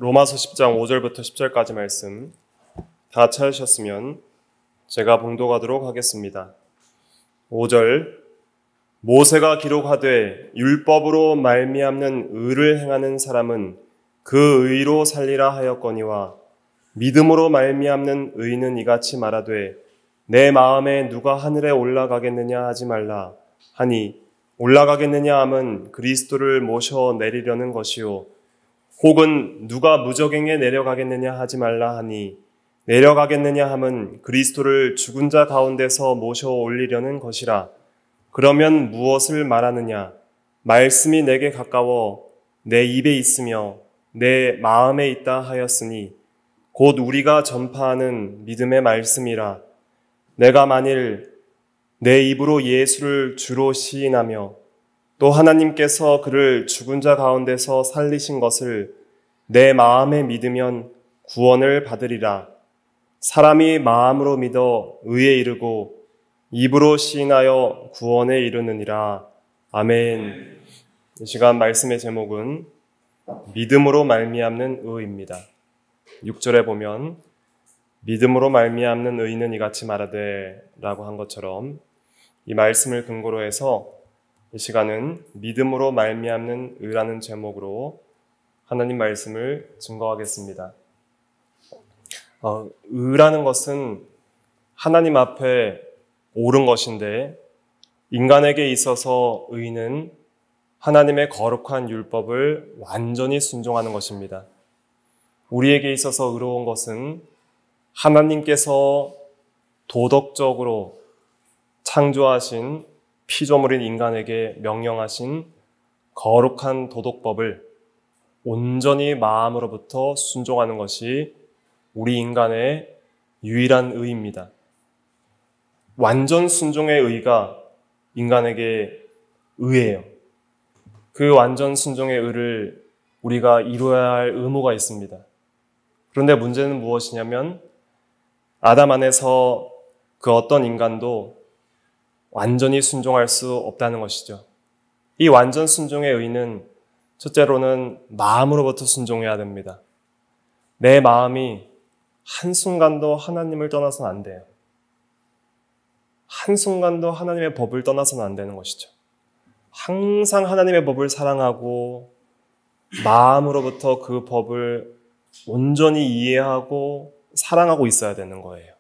로마서 10장 5절부터 10절까지 말씀 다 찾으셨으면 제가 봉독하도록 하겠습니다. 5절 모세가 기록하되 율법으로 말미암는 의를 행하는 사람은 그 의로 살리라 하였거니와 믿음으로 말미암는 의는 이같이 말하되 내 마음에 누가 하늘에 올라가겠느냐 하지 말라 하니 올라가겠느냐 함은 그리스도를 모셔 내리려는 것이요 혹은 누가 무저갱에 내려가겠느냐 하지 말라 하니 내려가겠느냐 함은 그리스도를 죽은 자 가운데서 모셔 올리려는 것이라. 그러면 무엇을 말하느냐? 말씀이 내게 가까워 내 입에 있으며 내 마음에 있다 하였으니 곧 우리가 전파하는 믿음의 말씀이라. 내가 만일 내 입으로 예수를 주로 시인하며 또 하나님께서 그를 죽은 자 가운데서 살리신 것을 내 마음에 믿으면 구원을 받으리라. 사람이 마음으로 믿어 의에 이르고 입으로 시인하여 구원에 이르느니라. 아멘. 이 시간 말씀의 제목은 믿음으로 말미암는 의입니다. 6절에 보면 믿음으로 말미암는 의는 이같이 말하되 라고 한 것처럼 이 말씀을 근거로 해서 이 시간은 믿음으로 말미암는 의라는 제목으로 하나님 말씀을 증거하겠습니다. 의라는 것은 하나님 앞에 옳은 것인데 인간에게 있어서 의는 하나님의 거룩한 율법을 완전히 순종하는 것입니다. 우리에게 있어서 의로운 것은 하나님께서 도덕적으로 창조하신 피조물인 인간에게 명령하신 거룩한 도덕법을 온전히 마음으로부터 순종하는 것이 우리 인간의 유일한 의입니다. 완전 순종의 의가 인간에게 의예요. 그 완전 순종의 의를 우리가 이루어야 할 의무가 있습니다. 그런데 문제는 무엇이냐면 아담 안에서 그 어떤 인간도 완전히 순종할 수 없다는 것이죠. 이 완전 순종의 의는 첫째로는 마음으로부터 순종해야 됩니다. 내 마음이 한순간도 하나님을 떠나서는 안 돼요. 한순간도 하나님의 법을 떠나서는 안 되는 것이죠. 항상 하나님의 법을 사랑하고 마음으로부터 그 법을 온전히 이해하고 사랑하고 있어야 되는 거예요.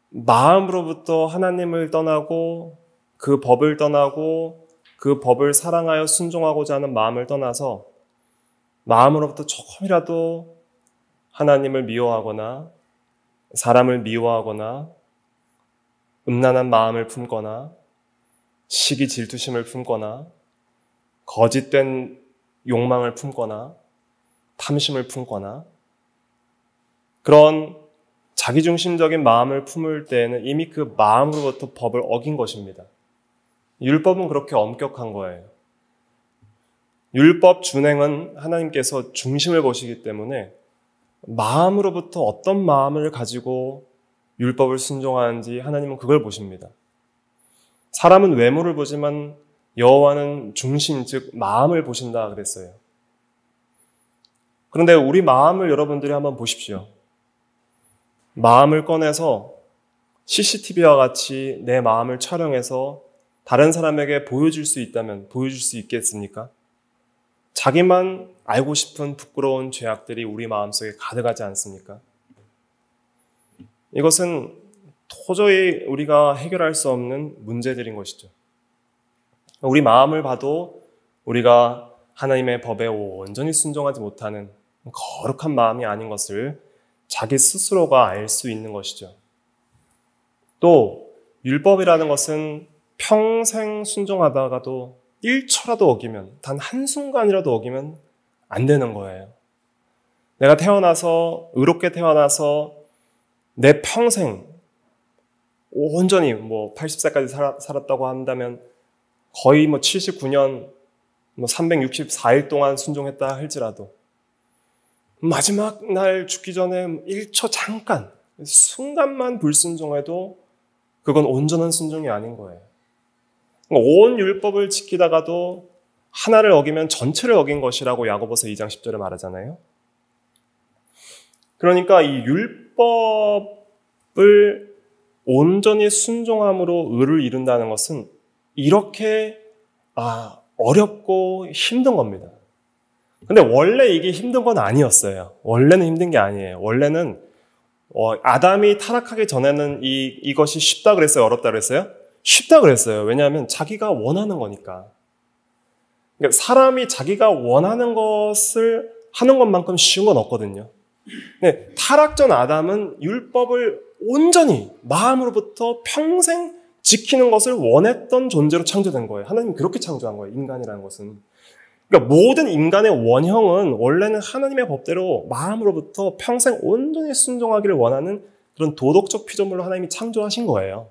마음으로부터 하나님을 떠나고 그 법을 떠나고 그 법을 사랑하여 순종하고자 하는 마음을 떠나서 마음으로부터 조금이라도 하나님을 미워하거나 사람을 미워하거나 음란한 마음을 품거나 시기 질투심을 품거나 거짓된 욕망을 품거나 탐심을 품거나 그런 자기중심적인 마음을 품을 때에는 이미 그 마음으로부터 법을 어긴 것입니다. 율법은 그렇게 엄격한 거예요. 율법 준행은 하나님께서 중심을 보시기 때문에 마음으로부터 어떤 마음을 가지고 율법을 순종하는지 하나님은 그걸 보십니다. 사람은 외모를 보지만 여호와는 중심, 즉 마음을 보신다 그랬어요. 그런데 우리 마음을 여러분들이 한번 보십시오. 마음을 꺼내서 CCTV와 같이 내 마음을 촬영해서 다른 사람에게 보여줄 수 있다면 보여줄 수 있겠습니까? 자기만 알고 싶은 부끄러운 죄악들이 우리 마음속에 가득하지 않습니까? 이것은 도저히 우리가 해결할 수 없는 문제들인 것이죠. 우리 마음을 봐도 우리가 하나님의 법에 온전히 순종하지 못하는 거룩한 마음이 아닌 것을 자기 스스로가 알 수 있는 것이죠. 또 율법이라는 것은 평생 순종하다가도 1초라도 어기면, 단 한순간이라도 어기면 안 되는 거예요. 내가 태어나서, 의롭게 태어나서 내 평생 온전히 80세까지 살았다고 한다면 거의 79년 364일 동안 순종했다 할지라도 마지막 날 죽기 전에 1초 잠깐 순간만 불순종해도 그건 온전한 순종이 아닌 거예요. 온 율법을 지키다가도 하나를 어기면 전체를 어긴 것이라고 야고보서 2장 10절에 말하잖아요. 그러니까 이 율법을 온전히 순종함으로 의를 이룬다는 것은 이렇게 어렵고 힘든 겁니다. 근데 원래 이게 힘든 건 아니었어요. 원래는 힘든 게 아니에요. 원래는 아담이 타락하기 전에는 이것이 쉽다 그랬어요? 어렵다 그랬어요? 쉽다 그랬어요. 왜냐하면 자기가 원하는 거니까. 그러니까 사람이 자기가 원하는 것을 하는 것만큼 쉬운 건 없거든요. 근데 타락 전 아담은 율법을 온전히 마음으로부터 평생 지키는 것을 원했던 존재로 창조된 거예요. 하나님이 그렇게 창조한 거예요. 인간이라는 것은. 그러니까 모든 인간의 원형은 원래는 하나님의 법대로 마음으로부터 평생 온전히 순종하기를 원하는 그런 도덕적 피조물로 하나님이 창조하신 거예요.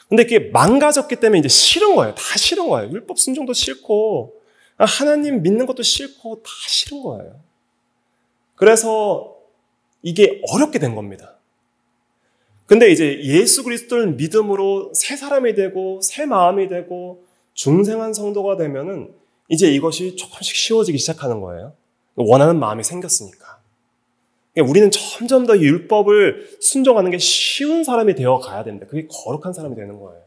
근데 그게 망가졌기 때문에 이제 싫은 거예요. 다 싫은 거예요. 율법 순종도 싫고 하나님 믿는 것도 싫고 다 싫은 거예요. 그래서 이게 어렵게 된 겁니다. 근데 이제 예수 그리스도를 믿음으로 새 사람이 되고 새 마음이 되고 중생한 성도가 되면은 이제 이것이 조금씩 쉬워지기 시작하는 거예요. 원하는 마음이 생겼으니까. 우리는 점점 더 율법을 순종하는 게 쉬운 사람이 되어 가야 됩니다. 그게 거룩한 사람이 되는 거예요.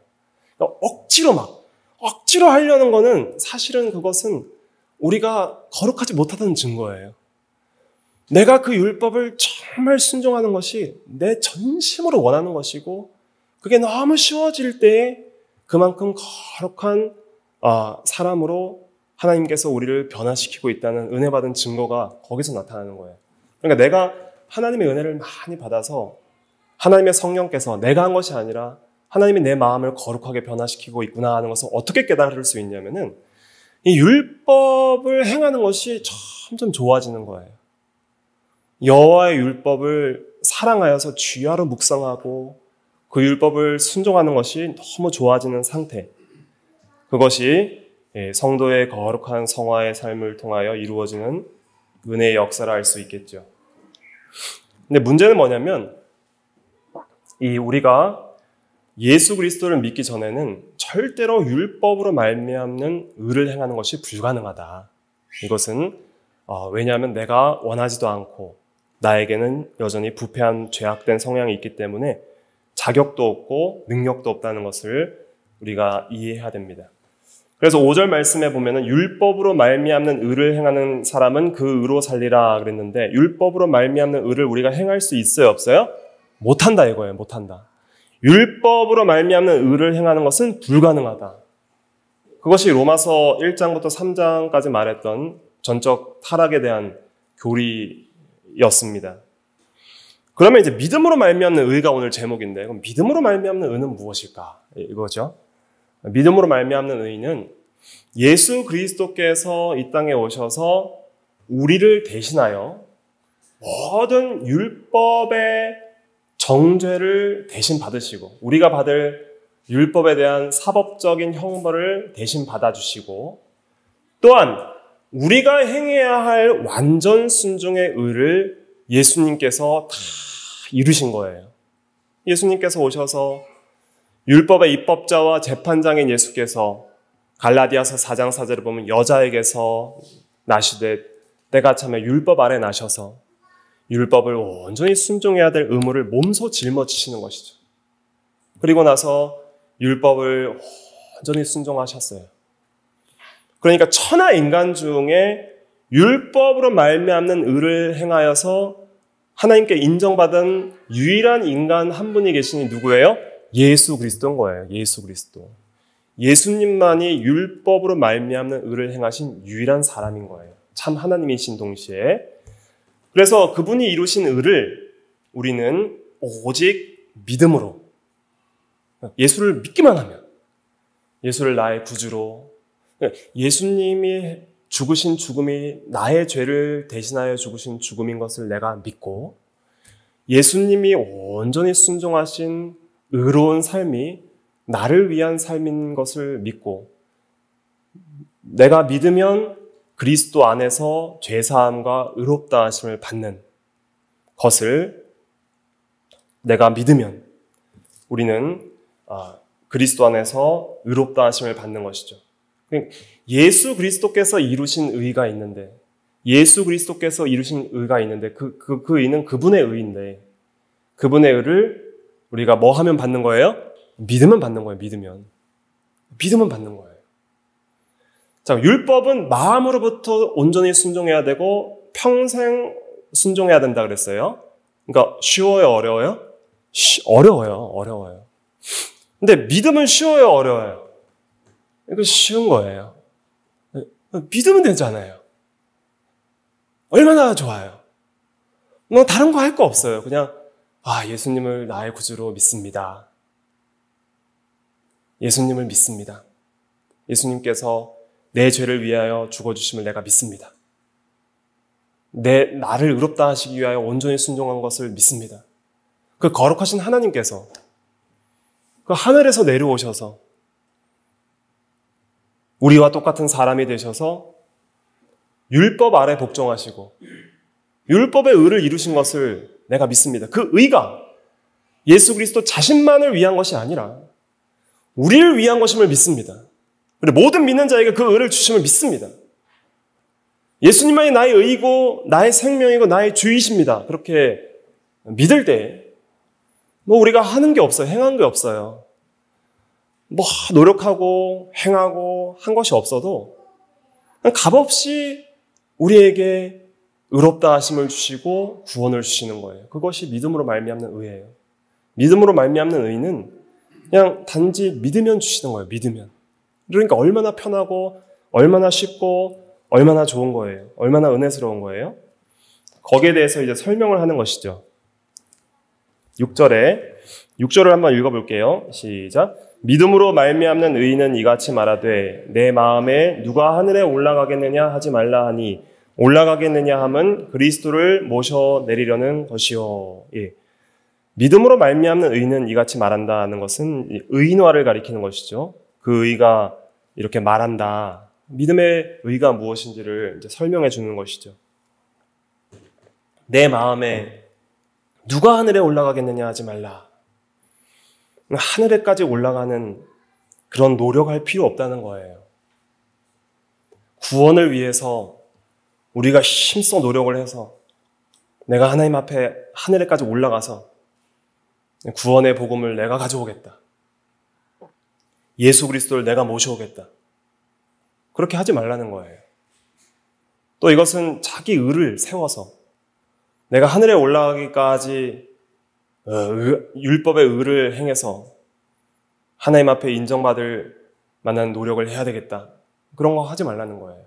그러니까 억지로 하려는 거는 사실은 그것은 우리가 거룩하지 못하다는 증거예요. 내가 그 율법을 정말 순종하는 것이 내 전심으로 원하는 것이고 그게 너무 쉬워질 때에 그만큼 거룩한 사람으로 하나님께서 우리를 변화시키고 있다는 은혜 받은 증거가 거기서 나타나는 거예요. 그러니까 내가 하나님의 은혜를 많이 받아서 하나님의 성령께서 내가 한 것이 아니라 하나님이 내 마음을 거룩하게 변화시키고 있구나 하는 것을 어떻게 깨달을 수 있냐면은 이 율법을 행하는 것이 점점 좋아지는 거예요. 여호와의 율법을 사랑하여서 주야로 묵상하고 그 율법을 순종하는 것이 너무 좋아지는 상태. 그것이 성도의 거룩한 성화의 삶을 통하여 이루어지는 은혜의 역사를 알 수 있겠죠. 근데 문제는 뭐냐면 우리가 예수 그리스도를 믿기 전에는 절대로 율법으로 말미암는 의를 행하는 것이 불가능하다. 이것은 왜냐하면 내가 원하지도 않고 나에게는 여전히 부패한 죄악된 성향이 있기 때문에 자격도 없고 능력도 없다는 것을 우리가 이해해야 됩니다. 그래서 5절 말씀에 보면은 율법으로 말미암는 의를 행하는 사람은 그 의로 살리라 그랬는데 율법으로 말미암는 의를 우리가 행할 수 있어요, 없어요? 못한다 이거예요. 못한다. 율법으로 말미암는 의를 행하는 것은 불가능하다. 그것이 로마서 1장부터 3장까지 말했던 전적 타락에 대한 교리였습니다. 그러면 이제 믿음으로 말미암는 의가 오늘 제목인데 그럼 믿음으로 말미암는 의는 무엇일까? 이거죠. 믿음으로 말미암는 의는 예수 그리스도께서 이 땅에 오셔서 우리를 대신하여 모든 율법의 정죄를 대신 받으시고 우리가 받을 율법에 대한 사법적인 형벌을 대신 받아주시고 또한 우리가 행해야 할 완전 순종의 의를 예수님께서 다 이루신 거예요. 예수님께서 오셔서 율법의 입법자와 재판장인 예수께서 갈라디아서 4장 4절을 보면 여자에게서 나시되 때가 참에 율법 아래 나셔서 율법을 온전히 순종해야 될 의무를 몸소 짊어지시는 것이죠. 그리고 나서 율법을 온전히 순종하셨어요. 그러니까 천하 인간 중에 율법으로 말미암는 의를 행하여서 하나님께 인정받은 유일한 인간 한 분이 계시니 누구예요? 예수 그리스도인 거예요. 예수 그리스도. 예수님만이 율법으로 말미암는 의를 행하신 유일한 사람인 거예요. 참 하나님이신 동시에. 그래서 그분이 이루신 의를 우리는 오직 믿음으로 예수를 믿기만 하면 예수를 나의 구주로 예수님이 죽으신 죽음이 나의 죄를 대신하여 죽으신 죽음인 것을 내가 믿고 예수님이 온전히 순종하신 의로운 삶이 나를 위한 삶인 것을 믿고 내가 믿으면 그리스도 안에서 죄사함과 의롭다 하심을 받는 것을 내가 믿으면 우리는 그리스도 안에서 의롭다 하심을 받는 것이죠. 예수 그리스도께서 이루신 의가 있는데, 예수 그리스도께서 이루신 의가 있는데, 그 의는 그분의 의인데, 그분의 의를 우리가 뭐 하면 받는 거예요? 믿으면 받는 거예요, 믿으면. 믿으면 받는 거예요. 자, 율법은 마음으로부터 온전히 순종해야 되고, 평생 순종해야 된다 그랬어요. 그러니까 쉬워요, 어려워요? 어려워요. 근데 믿음은 쉬워요, 어려워요? 이거 쉬운 거예요. 믿으면 되잖아요. 얼마나 좋아요. 뭐 다른 거 할 거 없어요. 그냥 예수님을 나의 구주로 믿습니다. 예수님을 믿습니다. 예수님께서 내 죄를 위하여 죽어주심을 내가 믿습니다. 나를 의롭다 하시기 위하여 온전히 순종한 것을 믿습니다. 그 거룩하신 하나님께서 그 하늘에서 내려오셔서 우리와 똑같은 사람이 되셔서 율법 아래 복종하시고 율법의 의를 이루신 것을 내가 믿습니다. 그 의가 예수 그리스도 자신만을 위한 것이 아니라 우리를 위한 것임을 믿습니다. 그리고 모든 믿는 자에게 그 의를 주심을 믿습니다. 예수님만이 나의 의이고 나의 생명이고 나의 주이십니다. 그렇게 믿을 때 우리가 하는 게 없어요. 행한 게 없어요. 노력하고 행하고 한 것이 없어도 값없이 우리에게 의롭다 하심을 주시고 구원을 주시는 거예요. 그것이 믿음으로 말미암는 의예요. 믿음으로 말미암는 의는 그냥 단지 믿으면 주시는 거예요. 믿으면. 그러니까 얼마나 편하고 얼마나 쉽고 얼마나 좋은 거예요. 얼마나 은혜스러운 거예요. 거기에 대해서 이제 설명을 하는 것이죠. 6절을 한번 읽어볼게요. 시작. 믿음으로 말미암는 의인은 이같이 말하되 내 마음에 누가 하늘에 올라가겠느냐 하지 말라 하니 올라가겠느냐 함은 그리스도를 모셔 내리려는 것이요. 예. 믿음으로 말미암는 의인은 이같이 말한다는 것은 의인화를 가리키는 것이죠. 그 의가 이렇게 말한다. 믿음의 의가 무엇인지를 이제 설명해 주는 것이죠. 내 마음에 누가 하늘에 올라가겠느냐 하지 말라. 하늘에까지 올라가는 그런 노력할 필요 없다는 거예요. 구원을 위해서 우리가 힘써 노력을 해서 내가 하나님 앞에 하늘에까지 올라가서 구원의 복음을 내가 가져오겠다. 예수 그리스도를 내가 모셔오겠다. 그렇게 하지 말라는 거예요. 또 이것은 자기 의를 세워서 내가 하늘에 올라가기까지 율법의 의를 행해서 하나님 앞에 인정받을 만한 노력을 해야 되겠다. 그런 거 하지 말라는 거예요.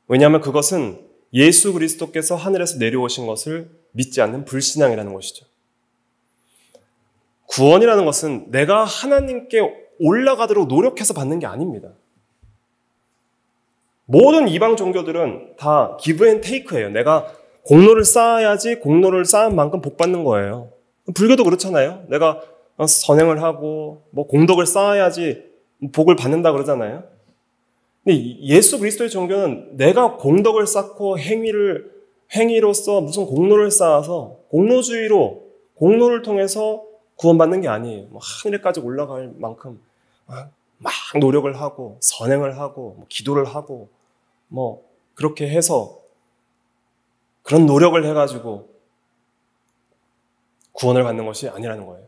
왜냐하면 그것은 예수 그리스도께서 하늘에서 내려오신 것을 믿지 않는 불신앙이라는 것이죠. 구원이라는 것은 내가 하나님께 올라가도록 노력해서 받는 게 아닙니다. 모든 이방 종교들은 다 기브 앤 테이크예요. 내가 공로를 쌓아야지 공로를 쌓은 만큼 복 받는 거예요. 불교도 그렇잖아요. 내가 선행을 하고 공덕을 쌓아야지 복을 받는다 그러잖아요. 근데 예수 그리스도의 종교는 내가 공덕을 쌓고 행위로서 무슨 공로를 쌓아서 공로주의로 공로를 통해서 구원받는 게 아니에요. 하늘에까지 올라갈 만큼 막 노력을 하고 선행을 하고 기도를 하고 그렇게 해서 그런 노력을 해가지고 구원을 받는 것이 아니라는 거예요.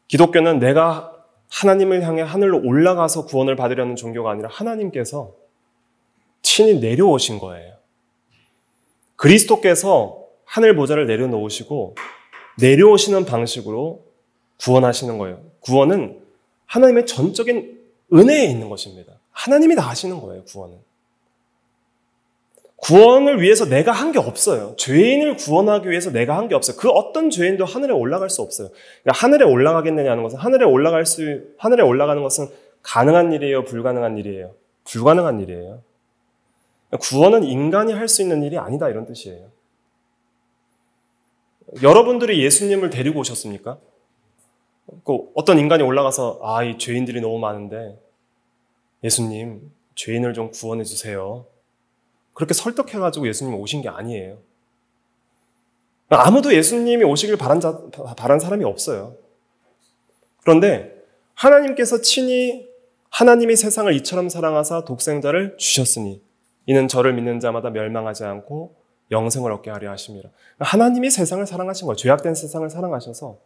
기독교는 내가 하나님을 향해 하늘로 올라가서 구원을 받으려는 종교가 아니라 하나님께서 친히 내려오신 거예요. 그리스도께서 하늘 보좌를 내려놓으시고 내려오시는 방식으로 구원하시는 거예요. 구원은 하나님의 전적인 은혜에 있는 것입니다. 하나님이 다 하시는 거예요, 구원은. 구원을 위해서 내가 한 게 없어요. 죄인을 구원하기 위해서 내가 한 게 없어요. 그 어떤 죄인도 하늘에 올라갈 수 없어요. 그러니까 하늘에 올라가겠느냐는 것은 하늘에 올라가는 것은 가능한 일이에요, 불가능한 일이에요? 불가능한 일이에요. 구원은 인간이 할 수 있는 일이 아니다, 이런 뜻이에요. 여러분들이 예수님을 데리고 오셨습니까? 어떤 인간이 올라가서 이 죄인들이 너무 많은데 예수님, 죄인을 좀 구원해 주세요. 그렇게 설득해가지고 예수님 오신 게 아니에요. 아무도 예수님이 오시길 바란 사람이 없어요. 그런데 하나님께서 친히 하나님이 세상을 이처럼 사랑하사 독생자를 주셨으니 이는 저를 믿는 자마다 멸망하지 않고 영생을 얻게 하려 하심이라. 하나님이 세상을 사랑하신 거예요. 죄악된 세상을 사랑하셔서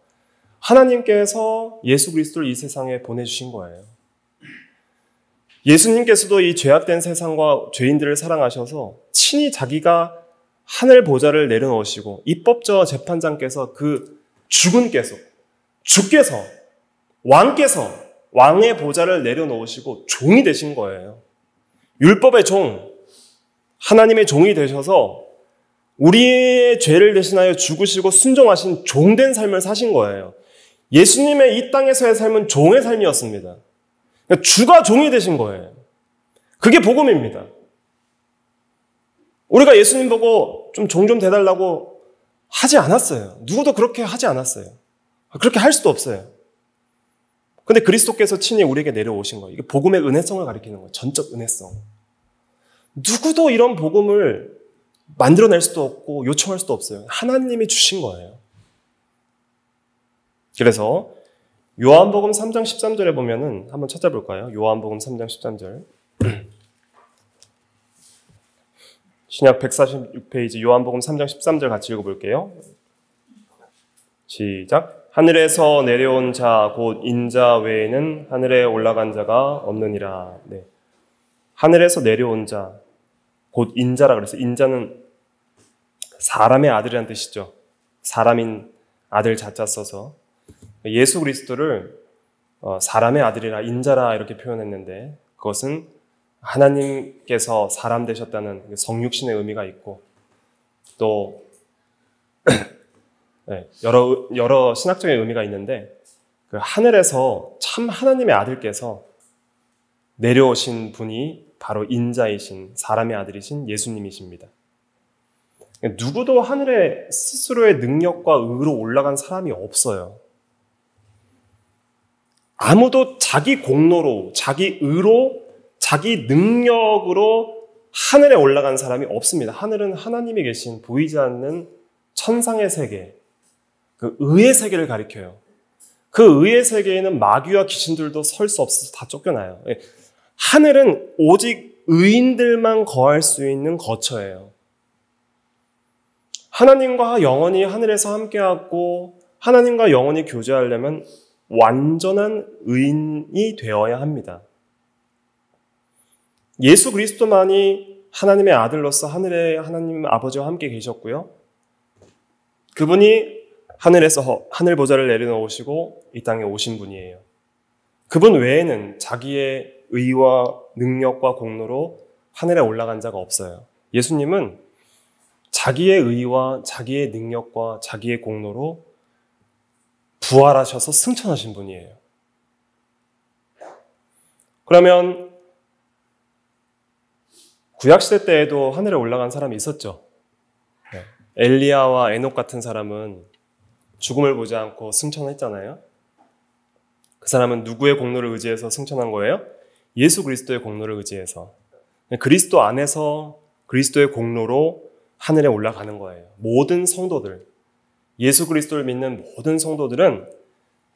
하나님께서 예수 그리스도를 이 세상에 보내주신 거예요. 예수님께서도 이 죄악된 세상과 죄인들을 사랑하셔서 친히 자기가 하늘 보좌를 내려놓으시고 입법자 재판장께서 그 주께서 왕의 보좌를 내려놓으시고 종이 되신 거예요. 율법의 종, 하나님의 종이 되셔서 우리의 죄를 대신하여 죽으시고 순종하신 종된 삶을 사신 거예요. 예수님의 이 땅에서의 삶은 종의 삶이었습니다. 그러니까 주가 종이 되신 거예요. 그게 복음입니다. 우리가 예수님 보고 좀 종 좀 대달라고 하지 않았어요. 누구도 그렇게 하지 않았어요. 그렇게 할 수도 없어요. 근데 그리스도께서 친히 우리에게 내려오신 거예요. 이게 복음의 은혜성을 가리키는 거예요. 전적 은혜성. 누구도 이런 복음을 만들어낼 수도 없고 요청할 수도 없어요. 하나님이 주신 거예요. 그래서 요한복음 3장 13절에 보면은 한번 찾아볼까요? 요한복음 3장 13절. 신약 146페이지 요한복음 3장 13절 같이 읽어볼게요. 시작. 하늘에서 내려온 자 곧 인자 외에는 하늘에 올라간 자가 없느니라. 네. 하늘에서 내려온 자 곧 인자라 그랬어요. 인자는 사람의 아들이라는 뜻이죠. 사람인 아들 자자 써서 예수 그리스도를 사람의 아들이라 인자라 이렇게 표현했는데 그것은 하나님께서 사람 되셨다는 성육신의 의미가 있고 또 네, 여러 신학적인 의미가 있는데 그 하늘에서 참 하나님의 아들께서 내려오신 분이 바로 인자이신 사람의 아들이신 예수님이십니다. 누구도 하늘에 스스로의 능력과 의로 올라간 사람이 없어요. 아무도 자기 공로로, 자기 의로, 자기 능력으로 하늘에 올라간 사람이 없습니다. 하늘은 하나님이 계신 보이지 않는 천상의 세계, 그 의의 세계를 가리켜요. 그 의의 세계에는 마귀와 귀신들도 설 수 없어서 다 쫓겨나요. 하늘은 오직 의인들만 거할 수 있는 거처예요. 하나님과 영원히 하늘에서 함께하고 하나님과 영원히 교제하려면 완전한 의인이 되어야 합니다. 예수 그리스도만이 하나님의 아들로서 하늘에 하나님 아버지와 함께 계셨고요. 그분이 하늘에서 하늘 보좌를 내려놓으시고 이 땅에 오신 분이에요. 그분 외에는 자기의 의와 능력과 공로로 하늘에 올라간 자가 없어요. 예수님은 자기의 의와 자기의 능력과 자기의 공로로 부활하셔서 승천하신 분이에요. 그러면 구약시대 때에도 하늘에 올라간 사람이 있었죠. 엘리야와 에녹 같은 사람은 죽음을 보지 않고 승천했잖아요. 그 사람은 누구의 공로를 의지해서 승천한 거예요? 예수 그리스도의 공로를 의지해서. 그리스도 안에서 그리스도의 공로로 하늘에 올라가는 거예요. 모든 성도들, 예수 그리스도를 믿는 모든 성도들은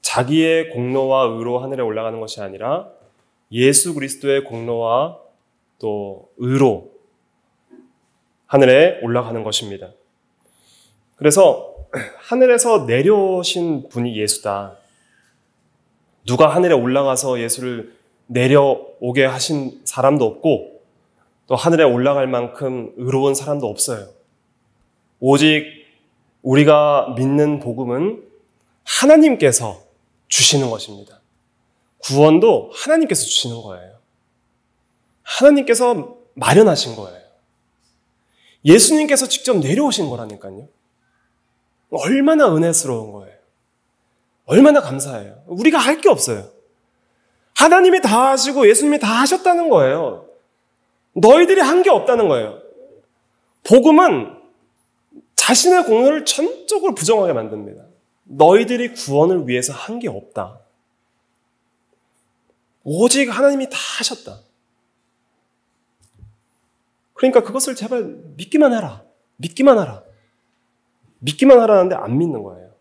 자기의 공로와 의로 하늘에 올라가는 것이 아니라 예수 그리스도의 공로와 또 의로 하늘에 올라가는 것입니다. 그래서 하늘에서 내려오신 분이 예수다. 누가 하늘에 올라가서 예수를 내려오게 하신 사람도 없고 또 하늘에 올라갈 만큼 의로운 사람도 없어요. 오직 우리가 믿는 복음은 하나님께서 주시는 것입니다. 구원도 하나님께서 주시는 거예요. 하나님께서 마련하신 거예요. 예수님께서 직접 내려오신 거라니까요. 얼마나 은혜스러운 거예요. 얼마나 감사해요. 우리가 할 게 없어요. 하나님이 다 하시고 예수님이 다 하셨다는 거예요. 너희들이 한 게 없다는 거예요. 복음은 자신의 공로를 전적으로 부정하게 만듭니다. 너희들이 구원을 위해서 한 게 없다. 오직 하나님이 다 하셨다. 그러니까 그것을 제발 믿기만 해라. 믿기만 하라. 믿기만 하라는데 안 믿는 거예요.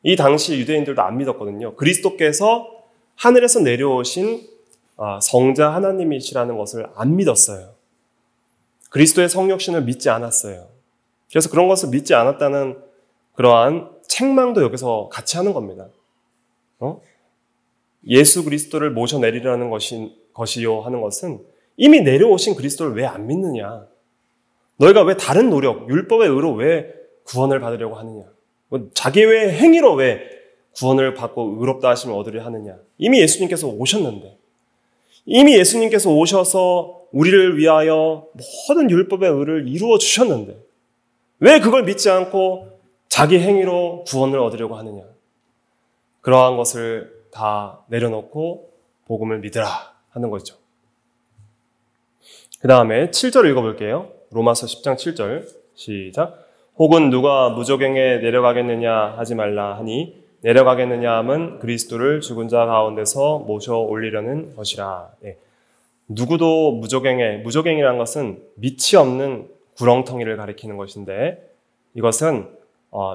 이 당시 유대인들도 안 믿었거든요. 그리스도께서 하늘에서 내려오신 성자 하나님이시라는 것을 안 믿었어요. 그리스도의 성육신을 믿지 않았어요. 그래서 그런 것을 믿지 않았다는 그러한 책망도 여기서 같이 하는 겁니다. 예수 그리스도를 모셔내리라는 것이요 하는 것은 이미 내려오신 그리스도를 왜 안 믿느냐? 너희가 왜 다른 노력, 율법의 의로 왜 구원을 받으려고 하느냐? 자기의 행위로 왜 구원을 받고 의롭다 하심을 얻으려 하느냐? 이미 예수님께서 오셨는데, 이미 예수님께서 오셔서 우리를 위하여 모든 율법의 의를 이루어 주셨는데 왜 그걸 믿지 않고 자기 행위로 구원을 얻으려고 하느냐? 그러한 것을 다 내려놓고 복음을 믿으라 하는 거죠. 그 다음에 7절 읽어볼게요. 로마서 10장 7절 시작. 혹은 누가 무저갱에 내려가겠느냐 하지 말라 하니 내려가겠느냐 함은 그리스도를 죽은 자 가운데서 모셔 올리려는 것이라. 누구도 무저갱이라는 것은 밑이 없는 구렁텅이를 가리키는 것인데 이것은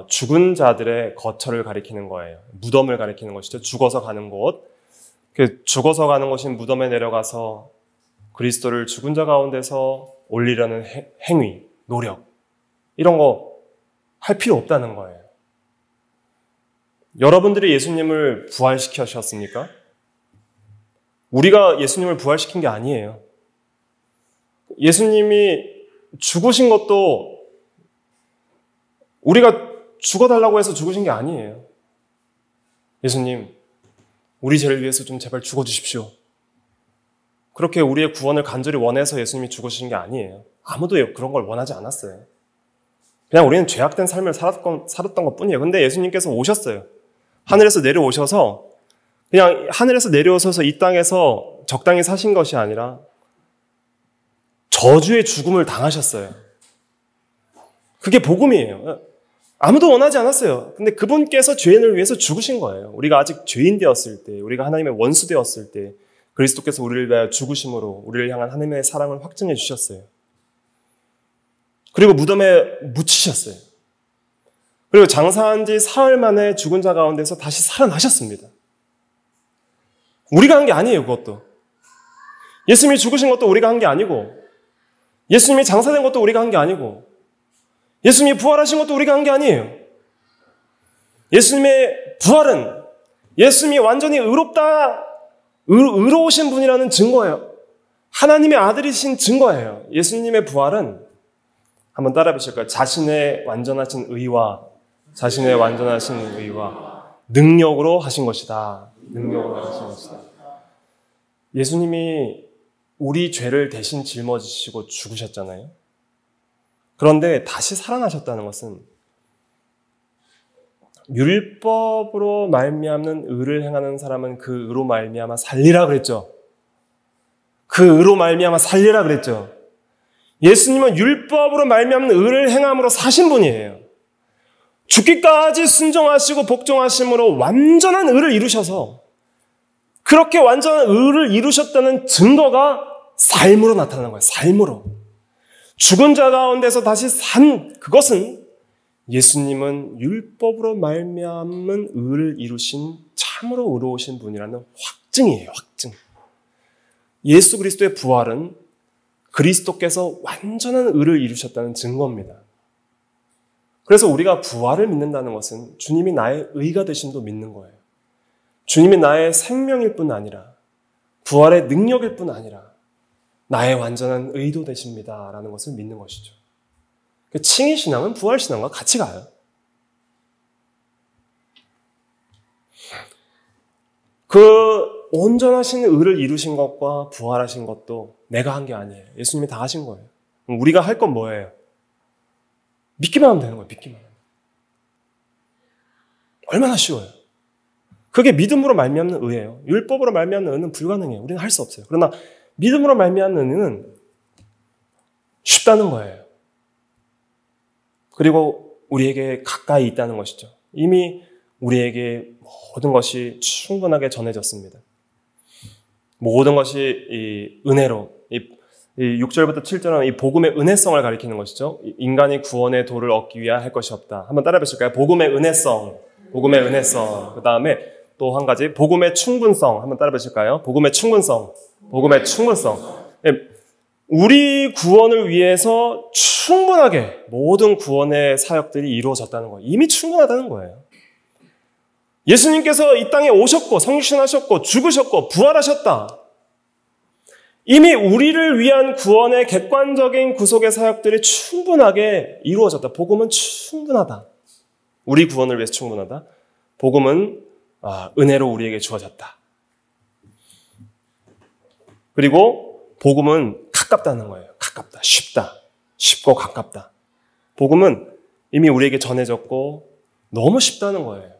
죽은 자들의 거처를 가리키는 거예요. 무덤을 가리키는 것이죠. 죽어서 가는 곳. 죽어서 가는 곳인 무덤에 내려가서 그리스도를 죽은 자 가운데서 올리려는 행위, 노력 이런 거 할 필요 없다는 거예요. 여러분들이 예수님을 부활시키셨습니까? 우리가 예수님을 부활시킨 게 아니에요. 예수님이 죽으신 것도 우리가 죽어달라고 해서 죽으신 게 아니에요. 예수님, 우리 죄를 위해서 좀 제발 죽어주십시오. 그렇게 우리의 구원을 간절히 원해서 예수님이 죽으신 게 아니에요. 아무도 그런 걸 원하지 않았어요. 그냥 우리는 죄악된 삶을 살았던 것 뿐이에요. 근데 예수님께서 오셨어요. 하늘에서 내려오셔서 그냥 하늘에서 내려오셔서 이 땅에서 적당히 사신 것이 아니라 저주의 죽음을 당하셨어요. 그게 복음이에요. 아무도 원하지 않았어요. 근데 그분께서 죄인을 위해서 죽으신 거예요. 우리가 아직 죄인 되었을 때, 우리가 하나님의 원수 되었을 때 그리스도께서 우리를 위하여 죽으심으로 우리를 향한 하나님의 사랑을 확증해 주셨어요. 그리고 무덤에 묻히셨어요. 그리고 장사한 지 사흘 만에 죽은 자 가운데서 다시 살아나셨습니다. 우리가 한 게 아니에요, 그것도. 예수님이 죽으신 것도 우리가 한 게 아니고, 예수님이 장사된 것도 우리가 한 게 아니고, 예수님이 부활하신 것도 우리가 한 게 아니에요. 예수님의 부활은 예수님이 완전히 의로우신 분이라는 증거예요. 하나님의 아들이신 증거예요. 예수님의 부활은 한번 따라해 보실까요? 자신의 완전하신 의와 능력으로 하신 것이다. 능력으로 하신 것이다. 예수님이 우리 죄를 대신 짊어지시고 죽으셨잖아요. 그런데 다시 살아나셨다는 것은 율법으로 말미암는 의를 행하는 사람은 그 의로 말미암아 살리라 그랬죠. 그 의로 말미암아 살리라 그랬죠. 예수님은 율법으로 말미암는 의를 행함으로 사신 분이에요. 죽기까지 순종하시고 복종하심으로 완전한 의를 이루셔서 그렇게 완전한 의를 이루셨다는 증거가 삶으로 나타나는 거예요. 삶으로. 죽은 자 가운데서 다시 산 그것은 예수님은 율법으로 말미암는 의를 이루신 참으로 의로우신 분이라는 확증이에요. 확증. 예수 그리스도의 부활은 그리스도께서 완전한 의를 이루셨다는 증거입니다. 그래서 우리가 부활을 믿는다는 것은 주님이 나의 의가 되심도 믿는 거예요. 주님이 나의 생명일 뿐 아니라 부활의 능력일 뿐 아니라 나의 완전한 의도 되십니다라는 것을 믿는 것이죠. 칭의 신앙은 부활 신앙과 같이 가요. 그 온전하신 의를 이루신 것과 부활하신 것도 내가 한 게 아니에요. 예수님이 다 하신 거예요. 우리가 할 건 뭐예요? 믿기만 하면 되는 거예요. 믿기만 하면. 얼마나 쉬워요. 그게 믿음으로 말미암는 의예요. 율법으로 말미암는 의는 불가능해요. 우리는 할 수 없어요. 그러나 믿음으로 말미암는 의는 쉽다는 거예요. 그리고 우리에게 가까이 있다는 것이죠. 이미 우리에게 모든 것이 충분하게 전해졌습니다. 모든 것이 이 은혜로, 이 6절부터 7절은 이 복음의 은혜성을 가리키는 것이죠. 인간이 구원의 도를 얻기 위하 할 것이 없다. 한번 따라해 보실까요? 복음의 은혜성, 복음의 은혜성. 그 다음에 또 한 가지, 복음의 충분성. 한번 따라해 보실까요? 복음의 충분성. 복음의 충분성. 우리 구원을 위해서 충분하게 모든 구원의 사역들이 이루어졌다는 거예요. 이미 충분하다는 거예요. 예수님께서 이 땅에 오셨고 성육신하셨고 죽으셨고 부활하셨다. 이미 우리를 위한 구원의 객관적인 구속의 사역들이 충분하게 이루어졌다. 복음은 충분하다. 우리 구원을 위해서 충분하다. 복음은 은혜로 우리에게 주어졌다. 그리고 복음은 가깝다는 거예요. 가깝다. 쉽다. 쉽고 가깝다. 복음은 이미 우리에게 전해졌고 너무 쉽다는 거예요.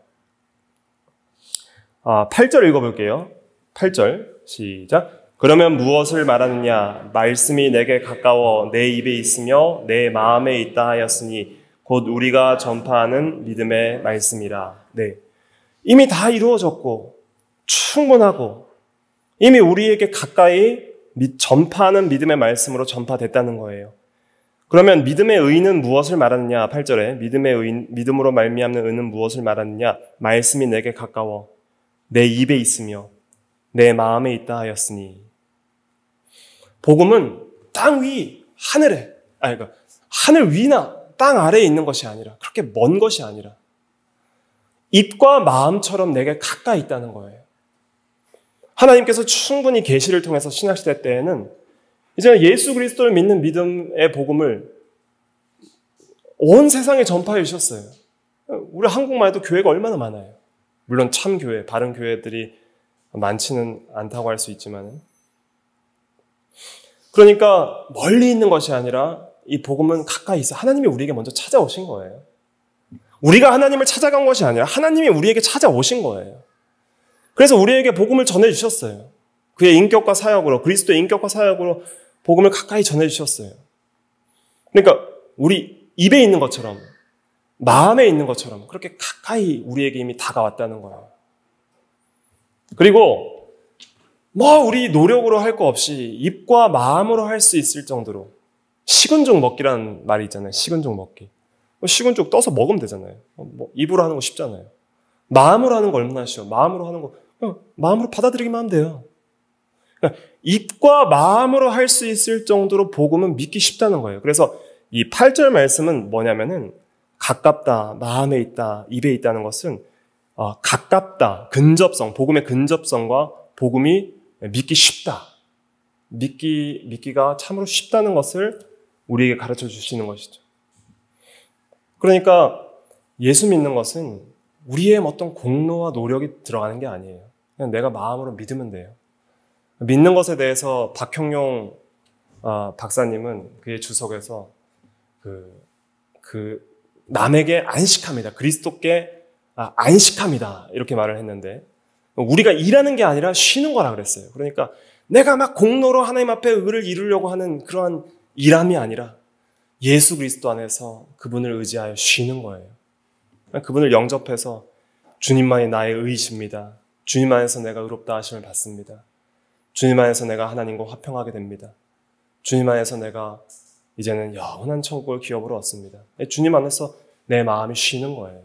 8절 읽어볼게요. 8절 시작. 그러면 무엇을 말하느냐? 말씀이 내게 가까워 내 입에 있으며 내 마음에 있다 하였으니 곧 우리가 전파하는 믿음의 말씀이라. 네, 이미 다 이루어졌고 충분하고 이미 우리에게 가까이 전파하는 믿음의 말씀으로 전파됐다는 거예요. 그러면 믿음의 의는 무엇을 말하느냐? 8절에 믿음으로 말미암는 의는 무엇을 말하느냐? 말씀이 내게 가까워 내 입에 있으며 내 마음에 있다 하였으니. 복음은 땅 위, 하늘에, 그러니까 하늘 위나 땅 아래에 있는 것이 아니라, 그렇게 먼 것이 아니라 입과 마음처럼 내게 가까이 있다는 거예요. 하나님께서 충분히 계시를 통해서 신약시대 때에는 이제 예수 그리스도를 믿는 믿음의 복음을 온 세상에 전파해 주셨어요. 우리 한국만 해도 교회가 얼마나 많아요. 물론 참교회, 바른 교회들이 많지는 않다고 할 수 있지만, 그러니까 멀리 있는 것이 아니라 이 복음은 가까이 있어. 하나님이 우리에게 먼저 찾아오신 거예요. 우리가 하나님을 찾아간 것이 아니라 하나님이 우리에게 찾아오신 거예요. 그래서 우리에게 복음을 전해주셨어요. 그의 인격과 사역으로, 그리스도의 인격과 사역으로 복음을 가까이 전해주셨어요. 그러니까 우리 입에 있는 것처럼, 마음에 있는 것처럼 그렇게 가까이 우리에게 이미 다가왔다는 거예요. 그리고 우리 노력으로 할 거 없이 입과 마음으로 할 수 있을 정도로, 식은죽 먹기라는 말이 있잖아요. 식은죽 먹기. 식은죽 떠서 먹으면 되잖아요. 입으로 하는 거 쉽잖아요. 마음으로 하는 거 얼마나 쉬워. 마음으로 하는 거 그냥 마음으로 받아들이기만 하면 돼요. 그러니까 입과 마음으로 할 수 있을 정도로 복음은 믿기 쉽다는 거예요. 그래서 이 8절 말씀은 뭐냐면은 가깝다, 마음에 있다, 입에 있다는 것은 가깝다, 근접성, 복음의 근접성과 복음이 믿기 쉽다. 믿기가 참으로 쉽다는 것을 우리에게 가르쳐 주시는 것이죠. 그러니까 예수 믿는 것은 우리의 어떤 공로와 노력이 들어가는 게 아니에요. 그냥 내가 마음으로 믿으면 돼요. 믿는 것에 대해서 박형용 박사님은 그의 주석에서 남에게 안식합니다. 그리스도께 안식합니다. 이렇게 말을 했는데, 우리가 일하는 게 아니라 쉬는 거라 그랬어요. 그러니까 내가 막 공로로 하나님 앞에 의를 이루려고 하는 그러한 일함이 아니라 예수 그리스도 안에서 그분을 의지하여 쉬는 거예요. 그분을 영접해서 주님만이 나의 의이십니다. 주님 안에서 내가 의롭다 하심을 받습니다. 주님 안에서 내가 하나님과 화평하게 됩니다. 주님 안에서 내가 이제는 영원한 천국을 기업으로 얻습니다. 주님 안에서 내 마음이 쉬는 거예요.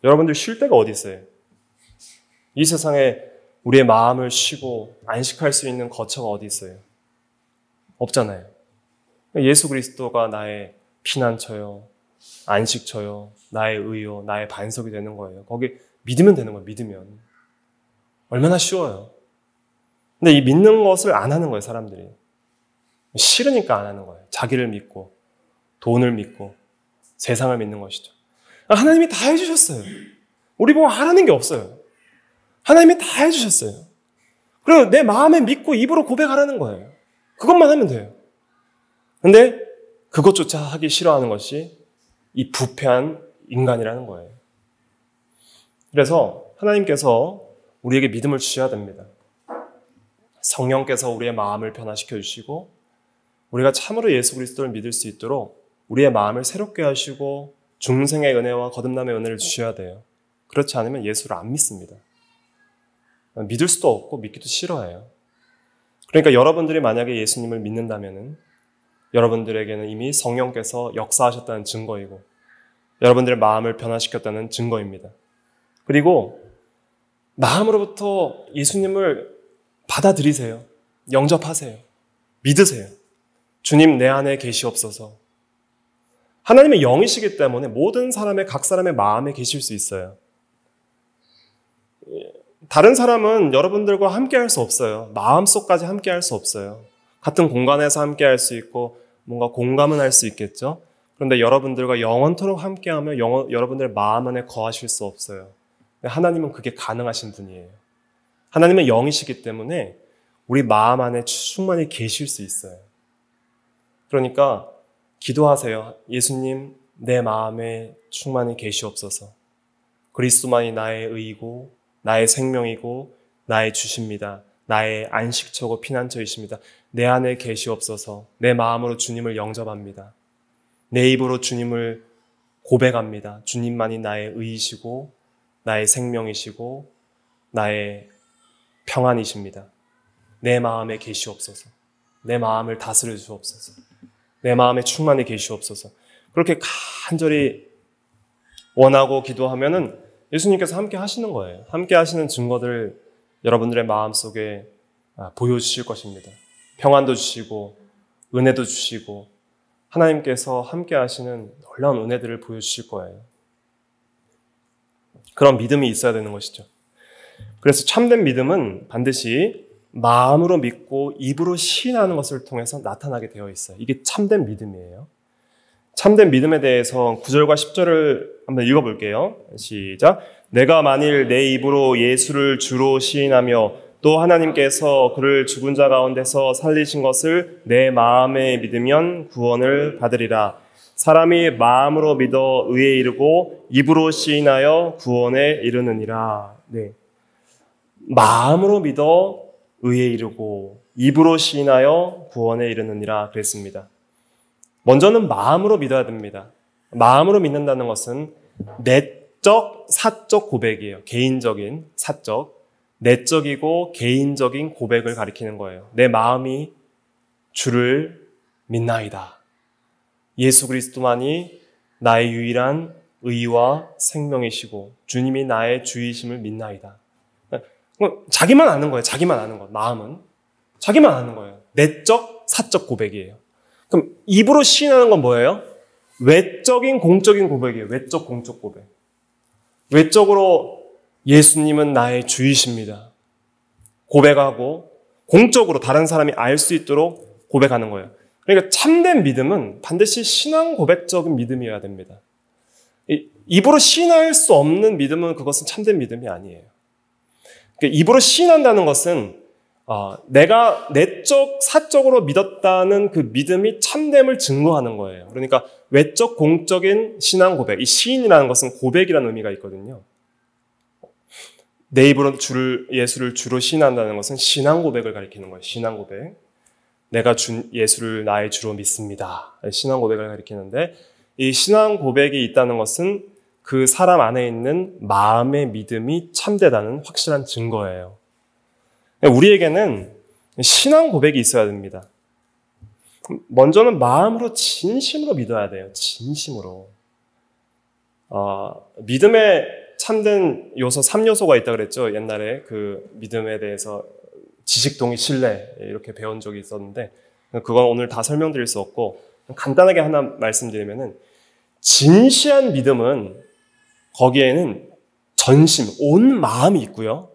여러분들 쉴 데가 어디 있어요? 이 세상에 우리의 마음을 쉬고 안식할 수 있는 거처가 어디 있어요? 없잖아요. 예수 그리스도가 나의 피난처요, 안식처요, 나의 의요, 나의 반석이 되는 거예요. 거기 믿으면 되는 거예요. 믿으면. 얼마나 쉬워요. 근데 이 믿는 것을 안 하는 거예요, 사람들이. 싫으니까 안 하는 거예요. 자기를 믿고, 돈을 믿고, 세상을 믿는 것이죠. 하나님이 다 해주셨어요. 우리 보면 하라는 게 없어요. 하나님이 다 해주셨어요. 그리고 내 마음에 믿고 입으로 고백하라는 거예요. 그것만 하면 돼요. 근데 그것조차 하기 싫어하는 것이 이 부패한 인간이라는 거예요. 그래서 하나님께서 우리에게 믿음을 주셔야 됩니다. 성령께서 우리의 마음을 변화시켜 주시고 우리가 참으로 예수 그리스도를 믿을 수 있도록 우리의 마음을 새롭게 하시고 중생의 은혜와 거듭남의 은혜를 주셔야 돼요. 그렇지 않으면 예수를 안 믿습니다. 믿을 수도 없고 믿기도 싫어해요. 그러니까 여러분들이 만약에 예수님을 믿는다면은 여러분들에게는 이미 성령께서 역사하셨다는 증거이고 여러분들의 마음을 변화시켰다는 증거입니다. 그리고 마음으로부터 예수님을 받아들이세요. 영접하세요. 믿으세요. 주님 내 안에 계시옵소서. 하나님의 영이시기 때문에 모든 사람의 각 사람의 마음에 계실 수 있어요. 다른 사람은 여러분들과 함께 할 수 없어요. 마음속까지 함께 할 수 없어요. 같은 공간에서 함께 할 수 있고 뭔가 공감은 할 수 있겠죠. 그런데 여러분들과 영원토록 함께하며 여러분들의 마음 안에 거하실 수 없어요. 하나님은 그게 가능하신 분이에요. 하나님은 영이시기 때문에 우리 마음 안에 충만히 계실 수 있어요. 그러니까 기도하세요. 예수님, 내 마음에 충만히 계시옵소서. 그리스도만이 나의 의이고 나의 생명이고 나의 주십니다. 나의 안식처고 피난처이십니다. 내 안에 계시옵소서. 내 마음으로 주님을 영접합니다. 내 입으로 주님을 고백합니다. 주님만이 나의 의이시고 나의 생명이시고 나의 평안이십니다. 내 마음에 계시옵소서. 내 마음을 다스려 주옵소서. 내 마음에 충만히 계시옵소서. 그렇게 간절히 원하고 기도하면은 예수님께서 함께 하시는 거예요. 함께 하시는 증거들 여러분들의 마음속에 보여주실 것입니다. 평안도 주시고 은혜도 주시고 하나님께서 함께 하시는 놀라운 은혜들을 보여주실 거예요. 그런 믿음이 있어야 되는 것이죠. 그래서 참된 믿음은 반드시 마음으로 믿고 입으로 시인하는 것을 통해서 나타나게 되어 있어요. 이게 참된 믿음이에요. 참된 믿음에 대해서 9절과 10절을 한번 읽어볼게요. 시작. 내가 만일 내 입으로 예수를 주로 시인하며 또 하나님께서 그를 죽은 자 가운데서 살리신 것을 내 마음에 믿으면 구원을 받으리라. 사람이 마음으로 믿어 의에 이르고 입으로 시인하여 구원에 이르느니라. 네. 마음으로 믿어 의에 이르고 입으로 시인하여 구원에 이르느니라 그랬습니다. 먼저는 마음으로 믿어야 됩니다. 마음으로 믿는다는 것은 내적, 사적 고백이에요. 개인적인, 사적, 내적이고 개인적인 고백을 가리키는 거예요. 내 마음이 주를 믿나이다. 예수 그리스도만이 나의 유일한 의와 생명이시고 주님이 나의 주이심을 믿나이다. 자기만 아는 거예요. 자기만 아는 것. 마음은. 자기만 아는 거예요. 내적, 사적 고백이에요. 그럼 입으로 시인하는 건 뭐예요? 외적인, 공적인 고백이에요. 외적, 공적 고백. 외적으로 예수님은 나의 주이십니다. 고백하고 공적으로 다른 사람이 알 수 있도록 고백하는 거예요. 그러니까 참된 믿음은 반드시 신앙 고백적인 믿음이어야 됩니다. 입으로 시인할 수 없는 믿음은 그것은 참된 믿음이 아니에요. 입으로 시인한다는 것은 내가 내적, 사적으로 믿었다는 그 믿음이 참됨을 증거하는 거예요. 그러니까 외적, 공적인 신앙 고백. 이 시인이라는 것은 고백이라는 의미가 있거든요. 내 입으로 예수를 주로 시인한다는 것은 신앙 고백을 가리키는 거예요. 신앙 고백. 내가 예수를 나의 주로 믿습니다. 신앙 고백을 가리키는데 이 신앙 고백이 있다는 것은 그 사람 안에 있는 마음의 믿음이 참되다는 확실한 증거예요. 우리에게는 신앙 고백이 있어야 됩니다. 먼저는 마음으로 진심으로 믿어야 돼요. 진심으로. 믿음에 참된 요소 3요소가 있다고 그랬죠. 옛날에 그 믿음에 대해서 지식, 동의, 신뢰 이렇게 배운 적이 있었는데 그건 오늘 다 설명드릴 수 없고 간단하게 하나 말씀드리면은 진시한 믿음은 거기에는 전심, 온 마음이 있고요.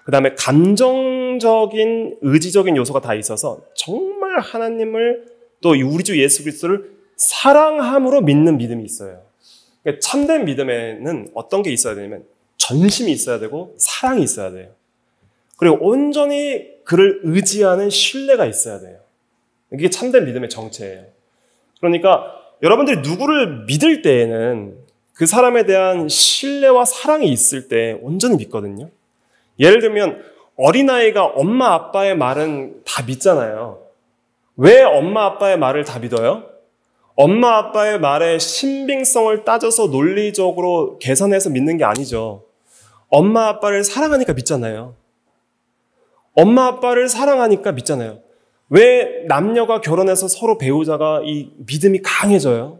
그 다음에 감정적인, 의지적인 요소가 다 있어서 정말 하나님을 또 우리 주 예수 그리스도를 사랑함으로 믿는 믿음이 있어요. 그러니까 참된 믿음에는 어떤 게 있어야 되냐면 전심이 있어야 되고 사랑이 있어야 돼요. 그리고 온전히 그를 의지하는 신뢰가 있어야 돼요. 이게 참된 믿음의 정체예요. 그러니까 여러분들이 누구를 믿을 때에는 그 사람에 대한 신뢰와 사랑이 있을 때 온전히 믿거든요. 예를 들면 어린아이가 엄마 아빠의 말은 다 믿잖아요. 왜 엄마 아빠의 말을 다 믿어요? 엄마 아빠의 말의 신빙성을 따져서 논리적으로 계산해서 믿는 게 아니죠. 엄마 아빠를 사랑하니까 믿잖아요. 엄마 아빠를 사랑하니까 믿잖아요. 왜 남녀가 결혼해서 서로 배우자가 이 믿음이 강해져요?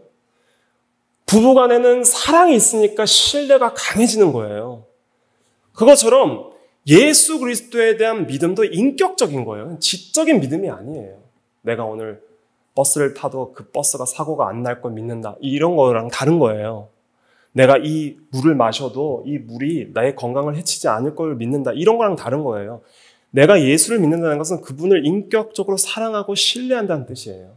부부간에는 사랑이 있으니까 신뢰가 강해지는 거예요. 그것처럼 예수 그리스도에 대한 믿음도 인격적인 거예요. 지적인 믿음이 아니에요. 내가 오늘 버스를 타도 그 버스가 사고가 안 날 걸 믿는다. 이런 거랑 다른 거예요. 내가 이 물을 마셔도 이 물이 나의 건강을 해치지 않을 걸 믿는다. 이런 거랑 다른 거예요. 내가 예수를 믿는다는 것은 그분을 인격적으로 사랑하고 신뢰한다는 뜻이에요.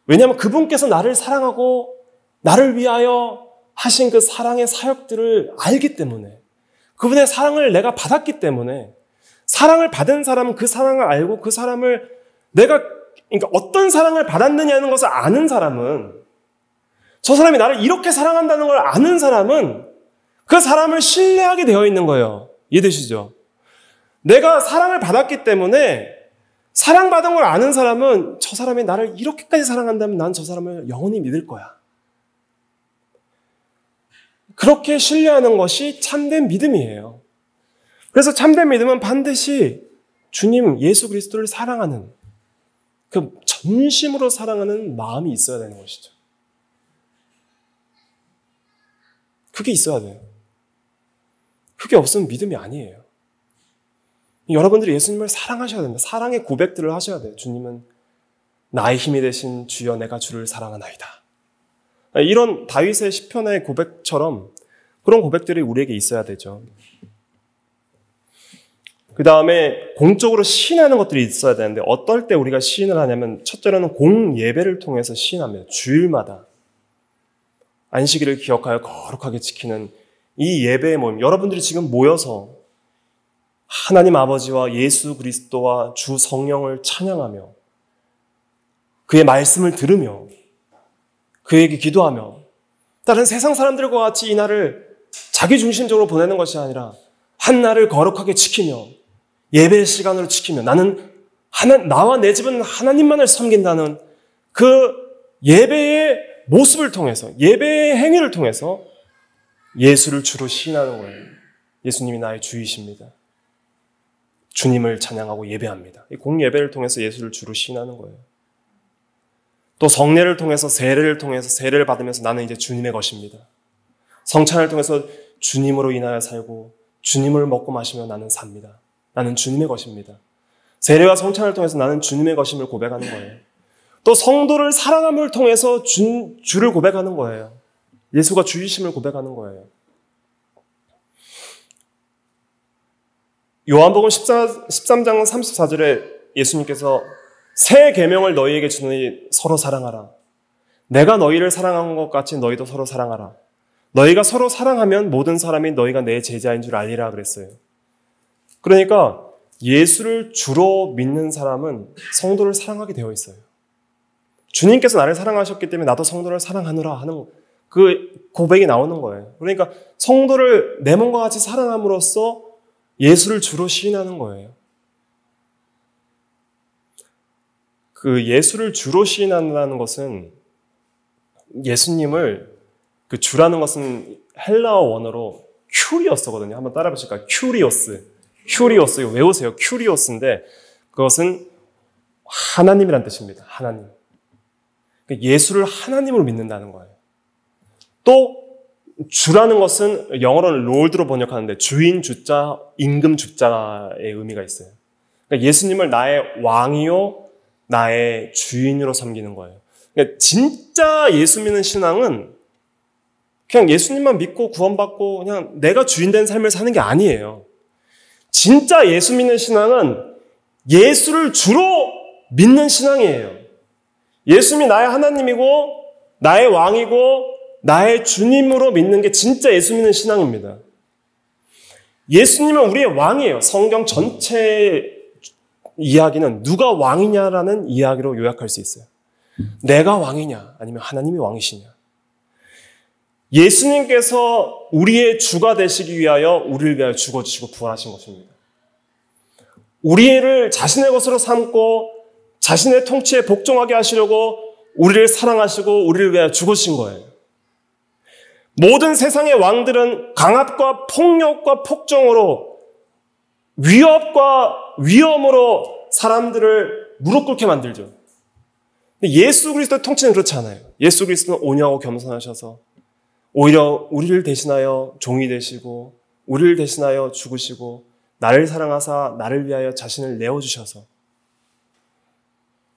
왜냐하면 그분께서 나를 사랑하고 나를 위하여 하신 그 사랑의 사역들을 알기 때문에, 그분의 사랑을 내가 받았기 때문에, 사랑을 받은 사람은 그 사랑을 알고 그 사람을 그러니까 어떤 사랑을 받았느냐는 것을 아는 사람은, 저 사람이 나를 이렇게 사랑한다는 걸 아는 사람은 그 사람을 신뢰하게 되어 있는 거예요. 이해되시죠? 내가 사랑을 받았기 때문에 사랑받은 걸 아는 사람은 저 사람이 나를 이렇게까지 사랑한다면 난 저 사람을 영원히 믿을 거야. 그렇게 신뢰하는 것이 참된 믿음이에요. 그래서 참된 믿음은 반드시 주님 예수 그리스도를 사랑하는, 그 전심으로 사랑하는 마음이 있어야 되는 것이죠. 그게 있어야 돼요. 그게 없으면 믿음이 아니에요. 여러분들이 예수님을 사랑하셔야 됩니다. 사랑의 고백들을 하셔야 돼요. 주님은 나의 힘이 되신 주여 내가 주를 사랑하나이다. 이런 다윗의 시편의 고백처럼 그런 고백들이 우리에게 있어야 되죠. 그 다음에 공적으로 시인하는 것들이 있어야 되는데, 어떨 때 우리가 시인을 하냐면, 첫째로는 공예배를 통해서 시인합니다. 주일마다 안식일을 기억하여 거룩하게 지키는 이 예배의 모임, 여러분들이 지금 모여서 하나님 아버지와 예수 그리스도와 주 성령을 찬양하며 그의 말씀을 들으며 그에게 기도하며, 다른 세상 사람들과 같이 이 날을 자기 중심적으로 보내는 것이 아니라 한 날을 거룩하게 지키며 예배의 시간으로 지키며 나와 내 집은 하나님만을 섬긴다는 그 예배의 모습을 통해서, 예배의 행위를 통해서 예수를 주로 시인하는 거예요. 예수님이 나의 주이십니다. 주님을 찬양하고 예배합니다. 이 공예배를 통해서 예수를 주로 시인하는 거예요. 또 성례를 통해서, 세례를 통해서 세례를 받으면서 나는 이제 주님의 것입니다. 성찬을 통해서 주님으로 인하여 살고 주님을 먹고 마시며 나는 삽니다. 나는 주님의 것입니다. 세례와 성찬을 통해서 나는 주님의 것임을 고백하는 거예요. 또 성도를 사랑함을 통해서 주를 고백하는 거예요. 예수가 주이심을 고백하는 거예요. 요한복음 13장 34절에 예수님께서 새 계명을 너희에게 주노니 서로 사랑하라. 내가 너희를 사랑한 것 같이 너희도 서로 사랑하라. 너희가 서로 사랑하면 모든 사람이 너희가 내 제자인 줄 알리라 그랬어요. 그러니까 예수를 주로 믿는 사람은 성도를 사랑하게 되어 있어요. 주님께서 나를 사랑하셨기 때문에 나도 성도를 사랑하노라 하는 그 고백이 나오는 거예요. 그러니까 성도를 내 몸과 같이 사랑함으로써 예수를 주로 시인하는 거예요. 그 예수를 주로 시인한다는 것은, 예수님을, 그 주라는 것은 헬라어 원어로 큐리오스거든요. 한번 따라해 보실까요? 큐리오스. 이거 외우세요. 큐리오스인데 그것은 하나님이란 뜻입니다. 하나님. 예수를 하나님으로 믿는다는 거예요. 또 주라는 것은 영어로는 롤드로 번역하는데 주인 주자, 임금 주자의 의미가 있어요. 그러니까 예수님을 나의 왕이요 나의 주인으로 섬기는 거예요. 그러니까 진짜 예수 믿는 신앙은 그냥 예수님만 믿고 구원받고 그냥 내가 주인 된 삶을 사는 게 아니에요. 진짜 예수 믿는 신앙은 예수를 주로 믿는 신앙이에요. 예수님이 나의 하나님이고 나의 왕이고 나의 주님으로 믿는 게 진짜 예수 믿는 신앙입니다. 예수님은 우리의 왕이에요. 성경 전체 이야기는 누가 왕이냐라는 이야기로 요약할 수 있어요. 내가 왕이냐 아니면 하나님이 왕이시냐. 예수님께서 우리의 주가 되시기 위하여 우리를 위하여 죽어주시고 부활하신 것입니다. 우리를 자신의 것으로 삼고 자신의 통치에 복종하게 하시려고 우리를 사랑하시고 우리를 위하여 죽으신 거예요. 모든 세상의 왕들은 강압과 폭력과 폭정으로 위협과 위험으로 사람들을 무릎 꿇게 만들죠. 근데 예수 그리스도의 통치는 그렇지 않아요. 예수 그리스도는 온유하고 겸손하셔서 오히려 우리를 대신하여 종이 되시고 우리를 대신하여 죽으시고 나를 사랑하사 나를 위하여 자신을 내어주셔서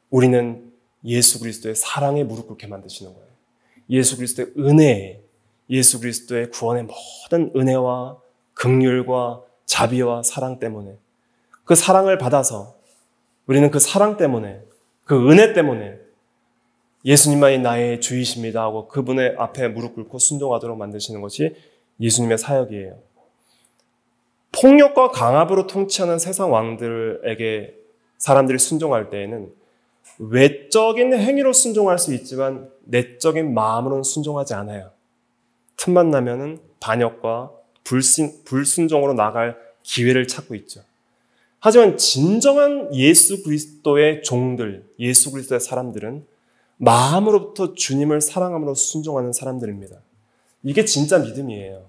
우리는 예수 그리스도의 사랑에 무릎 꿇게 만드시는 거예요. 예수 그리스도의 은혜, 예수 그리스도의 구원의 모든 은혜와 긍휼과 자비와 사랑 때문에 그 사랑을 받아서 우리는 그 사랑 때문에 그 은혜 때문에 예수님만이 나의 주이십니다 하고 그분의 앞에 무릎 꿇고 순종하도록 만드시는 것이 예수님의 사역이에요. 폭력과 강압으로 통치하는 세상 왕들에게 사람들이 순종할 때에는 외적인 행위로 순종할 수 있지만 내적인 마음으로는 순종하지 않아요. 틈만 나면은 반역과 불순종으로 나갈 기회를 찾고 있죠. 하지만 진정한 예수 그리스도의 종들, 예수 그리스도의 사람들은 마음으로부터 주님을 사랑함으로 순종하는 사람들입니다. 이게 진짜 믿음이에요.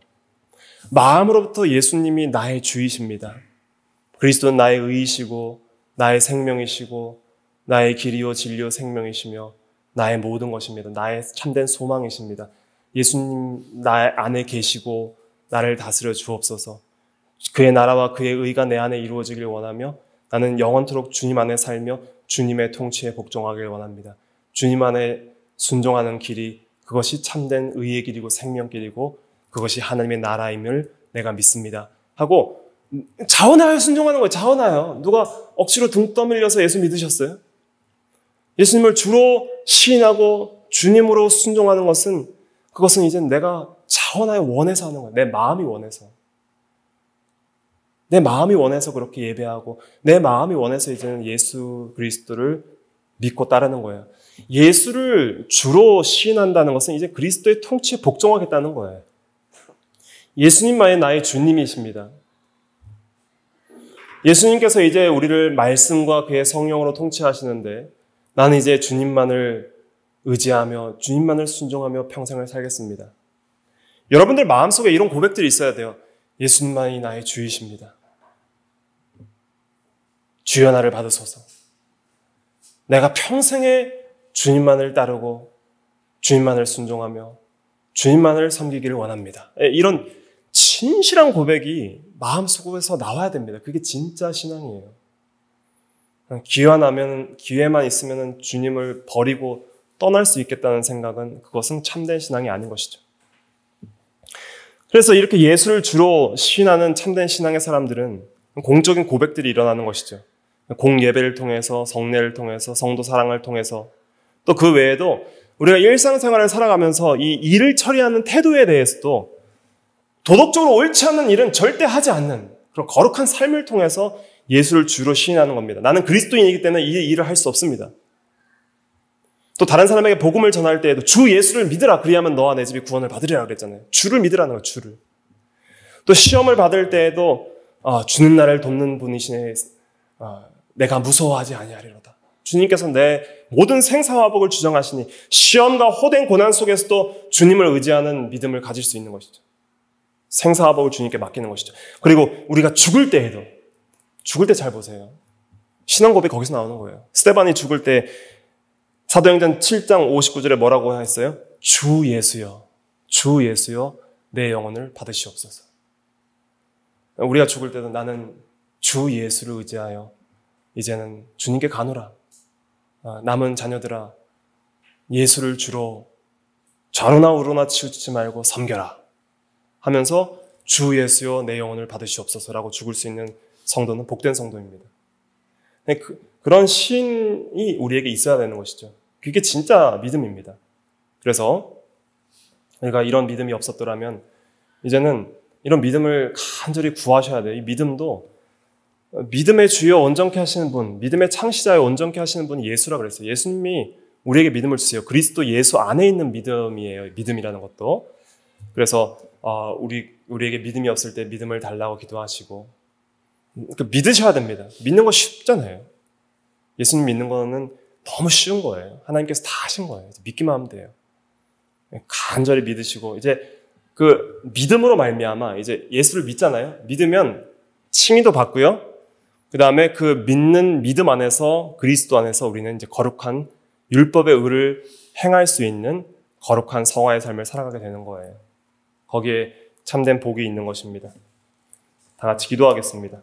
마음으로부터 예수님이 나의 주이십니다. 그리스도는 나의 의이시고 나의 생명이시고 나의 길이요 진리요 생명이시며 나의 모든 것입니다. 나의 참된 소망이십니다. 예수님 나 안에 계시고 나를 다스려 주옵소서. 그의 나라와 그의 의가 내 안에 이루어지길 원하며 나는 영원토록 주님 안에 살며 주님의 통치에 복종하길 원합니다. 주님 안에 순종하는 길이 그것이 참된 의의 길이고 생명길이고 그것이 하나님의 나라임을 내가 믿습니다. 하고 자원하여 순종하는 거예요. 자원하여. 누가 억지로 등 떠밀려서 예수 믿으셨어요? 예수님을 주로 시인하고 주님으로 순종하는 것은 그것은 이제 내가 자원하여 원해서 하는 거예요. 내 마음이 원해서. 내 마음이 원해서 그렇게 예배하고 내 마음이 원해서 이제는 예수 그리스도를 믿고 따르는 거예요. 예수를 주로 시인한다는 것은 이제 그리스도의 통치에 복종하겠다는 거예요. 예수님만이 나의 주님이십니다. 예수님께서 이제 우리를 말씀과 그의 성령으로 통치하시는데 나는 이제 주님만을 의지하며 주님만을 순종하며 평생을 살겠습니다. 여러분들 마음속에 이런 고백들이 있어야 돼요. 예수님만이 나의 주이십니다. 주여 나를 받으소서. 내가 평생에 주님만을 따르고 주님만을 순종하며 주님만을 섬기기를 원합니다. 이런 진실한 고백이 마음속에서 나와야 됩니다. 그게 진짜 신앙이에요. 기회만 있으면 주님을 버리고 떠날 수 있겠다는 생각은 그것은 참된 신앙이 아닌 것이죠. 그래서 이렇게 예수를 주로 시인하는 참된 신앙의 사람들은 공적인 고백들이 일어나는 것이죠. 공예배를 통해서, 성례를 통해서, 성도 사랑을 통해서 또 그 외에도 우리가 일상생활을 살아가면서 이 일을 처리하는 태도에 대해서도 도덕적으로 옳지 않은 일은 절대 하지 않는 그런 거룩한 삶을 통해서 예수를 주로 시인하는 겁니다. 나는 그리스도인이기 때문에 이 일을 할 수 없습니다. 또 다른 사람에게 복음을 전할 때에도 주 예수를 믿으라 그리하면 너와 내 집이 구원을 받으리라 그랬잖아요. 주를 믿으라는 거예요. 주를. 또 시험을 받을 때에도 주는 나를 돕는 분이시네. 내가 무서워하지 아니하리로다. 주님께서 내 모든 생사화복을 주정하시니 시험과 호된 고난 속에서도 주님을 의지하는 믿음을 가질 수 있는 것이죠. 생사화복을 주님께 맡기는 것이죠. 그리고 우리가 죽을 때 잘 보세요. 신앙 고백 거기서 나오는 거예요. 스데반이 죽을 때 사도행전 7장 59절에 뭐라고 했어요? 주 예수여 내 영혼을 받으시옵소서. 우리가 죽을 때도 나는 주 예수를 의지하여 이제는 주님께 가노라. 남은 자녀들아 예수를 주로 좌로나 우로나 치우치지 말고 섬겨라 하면서 주 예수여 내 영혼을 받으시옵소서라고 죽을 수 있는 성도는 복된 성도입니다. 그런 신이 우리에게 있어야 되는 것이죠. 그게 진짜 믿음입니다. 그래서 우리가 이런 믿음이 없었더라면 이제는 이런 믿음을 간절히 구하셔야 돼요. 이 믿음도 믿음의 주여 온전케 하시는 분, 믿음의 창시자여 온전케 하시는 분이 예수라 그랬어요. 예수님이 우리에게 믿음을 주세요. 그리스도 예수 안에 있는 믿음이에요. 믿음이라는 것도. 그래서 우리에게 믿음이 없을 때 믿음을 달라고 기도하시고 믿으셔야 됩니다. 믿는 거 쉽잖아요. 예수님 믿는 거는 너무 쉬운 거예요. 하나님께서 다 하신 거예요. 믿기만 하면 돼요. 간절히 믿으시고 이제 그 믿음으로 말미암아 이제 예수를 믿잖아요. 믿으면 칭의도 받고요. 그 다음에 그 믿는 믿음 안에서 그리스도 안에서 우리는 이제 거룩한 율법의 의를 행할 수 있는 거룩한 성화의 삶을 살아가게 되는 거예요. 거기에 참된 복이 있는 것입니다. 다 같이 기도하겠습니다.